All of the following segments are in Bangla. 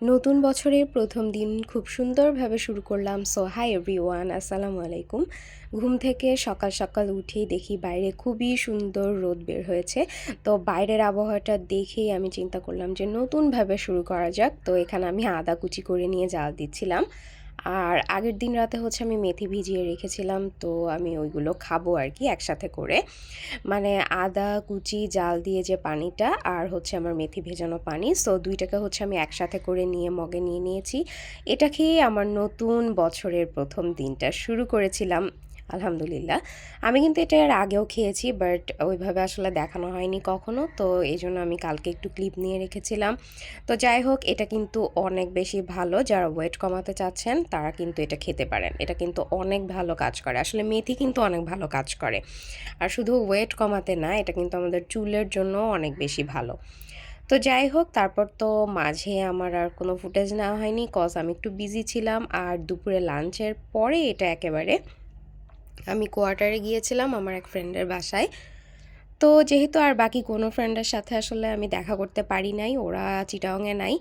নতুন বছরের প্রথম দিন খুব সুন্দরভাবে শুরু করলাম। সো হাই এভরিওয়ান, আসসালামু আলাইকুম। ঘুম থেকে সকাল সকাল উঠেই দেখি বাইরে খুবই সুন্দর রোদ বের হয়েছে। তো বাইরের আবহাওয়াটা দেখেই আমি চিন্তা করলাম যে নতুনভাবে শুরু করা যাক। তো এখানে আমি আদা কুচি করে নিয়ে জাল দিচ্ছিলাম। আর আগের দিন রাতে আমি মেথি ভিজিয়ে রেখেছিলাম, তো আমি ওইগুলো খাবো আর কি একসাথে করে। মানে আদা কুচি, জাল দিয়ে যে পানিটা, আর আমার মেথি ভেজানো পানি, সো ২ টাকে আমি একসাথে করে নিয়ে মগে নিয়ে নিয়েছি। এটা খেয়েই আমার নতুন বছরের ১ম দিনটা শুরু করেছিলাম। আলহামদুলিল্লাহ। আমি কিন্তু এটা এর আগেও খেয়েছি, বাট ওইভাবে আসলে দেখানো হয়নি কখনো। তো এজন্য আমি কালকে একটু ক্লিপ নিয়ে রেখেছিলাম। তো যাই হোক, এটা কিন্তু অনেক বেশি ভালো। যারা ওয়েট কমাতে চাচ্ছেন তারা কিন্তু এটা খেতে পারেন। এটা কিন্তু অনেক ভালো কাজ করে। আসলে মেথি কিন্তু অনেক ভালো কাজ করে। আর শুধু ওয়েট কমাতে না, এটা কিন্তু আমাদের চুলের জন্যও অনেক বেশি ভালো। তো যাই হোক, তারপর তো মাঝে আমার আর কোনো ফুটেজ নেওয়া হয়নি, কজ আমি একটু বিজি ছিলাম। আর দুপুরে লাঞ্চের পরে এটা একেবারে আমি কোয়ার্টারে গিয়েছিলাম আমার এক ফ্রেন্ডের বাসায়। তো যেহেতু আর বাকি কোনো ফ্রেন্ডের সাথে আসলে আমি দেখা করতে পারি নাই, ওরা চিটাগংয়ে নাই।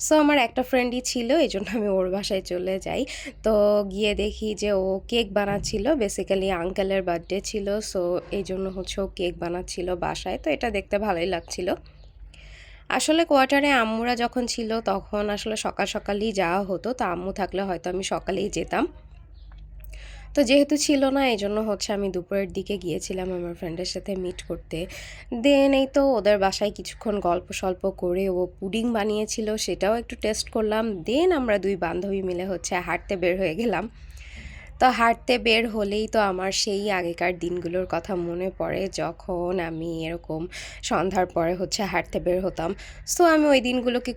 সো আমার একটা ফ্রেন্ডই ছিল, এজন্য আমি ওর বাসায় চলে যাই। তো গিয়ে দেখি যে ও কেক বানাচ্ছিল, বেসিক্যালি আঙ্কেলের বার্থডে ছিল। সো এইজন্য ও কেক বানাচ্ছিল বাসায়। তো এটা দেখতে ভালোই লাগছিল। আসলে কোয়ার্টারে আম্মুরা যখন ছিল তখন আসলে সকাল সকালই যাওয়া হতো। তো আম্মু থাকলে হয়তো আমি সকালেই যেতাম। তো যেহেতু ছিল না, এজন্য আমি দুপুরের দিকে গিয়েছিলাম আমার ফ্রেন্ডের সাথে মিট করতে। দেন এই তো ওদের বাসায় কিছুক্ষণ গল্প-সল্প করে ও পুডিং বানিয়েছিল, সেটাও একটু টেস্ট করলাম। দেন আমরা ২ বান্ধবী মিলে হাঁটতে বের হয়ে গেলাম। তো হাঁটতে বের হলেই তো আমার সেই আগেকার দিনগুলোর কথা মনে পড়ে, যখন আমি এরকম সন্ধ্যার পরে হাঁটতে বের হতাম। সো আমি ওই দিনগুলোকে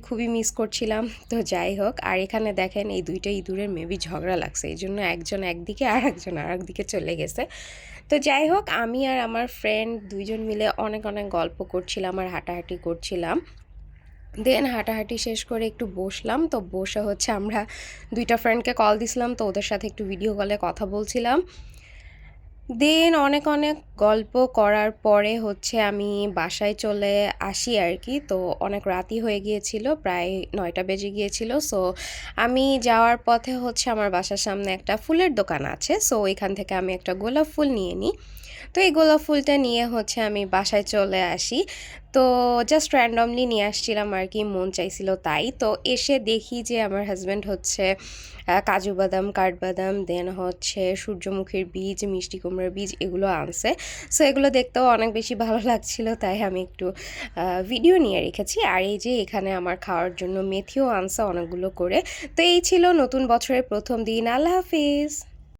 খুবই মিস করছিলাম। তো যাই হোক, আর এখানে দেখেন এই ২ টা ইঁদুরের মেবি ঝগড়া লাগছে। এইজন্য একজন একদিকে আর একজন আরেকদিকে চলে গেছে। তো যাই হোক, আমি আর আমার ফ্রেন্ড ২ জন মিলে অনেক গল্প করছিলাম আর হাঁটাহাঁটি করছিলাম। দেন হাঁটাহাঁটি শেষ করে একটু বসলাম। তো বসে আমরা ২ টা ফ্রেন্ডকে কল দিছিলাম। তো ওদের সাথে একটু ভিডিও কলে কথা বলছিলাম। দেন অনেক গল্প করার পরে আমি বাসায় চলে আসি আর কি। তো অনেক রাতই হয়ে গিয়েছিল, প্রায় ৯টা বেজে গিয়েছিল। সো আমি যাওয়ার পথে আমার বাসার সামনে একটা ফুলের দোকান আছে। সো এখান থেকে আমি একটা গোলাপ ফুল নিয়ে নিই। তো এই গোলাপ ফুলটা নিয়ে আমি বাসায় চলে আসি। তো জাস্ট র্যান্ডমলি নিয়ে আসছিলাম আর কি, মন চাইছিল তাই। তো এসে দেখি যে আমার হাসব্যান্ড কাজু বাদাম, কাঠবাদাম, দেন সূর্যমুখীর বীজ, মিষ্টি কুমড়ার বীজ এগুলো আনছে। সো এগুলো দেখতেও অনেক বেশি ভালো লাগছিল, তাই আমি একটু ভিডিও নিয়ে রেখেছি। আর এই যে এখানে আমার খাওয়ার জন্য মেথিও আনছে অনেকগুলো করে। তো এই ছিল নতুন বছরের ১ম দিন। আল্লাহ হাফিজ।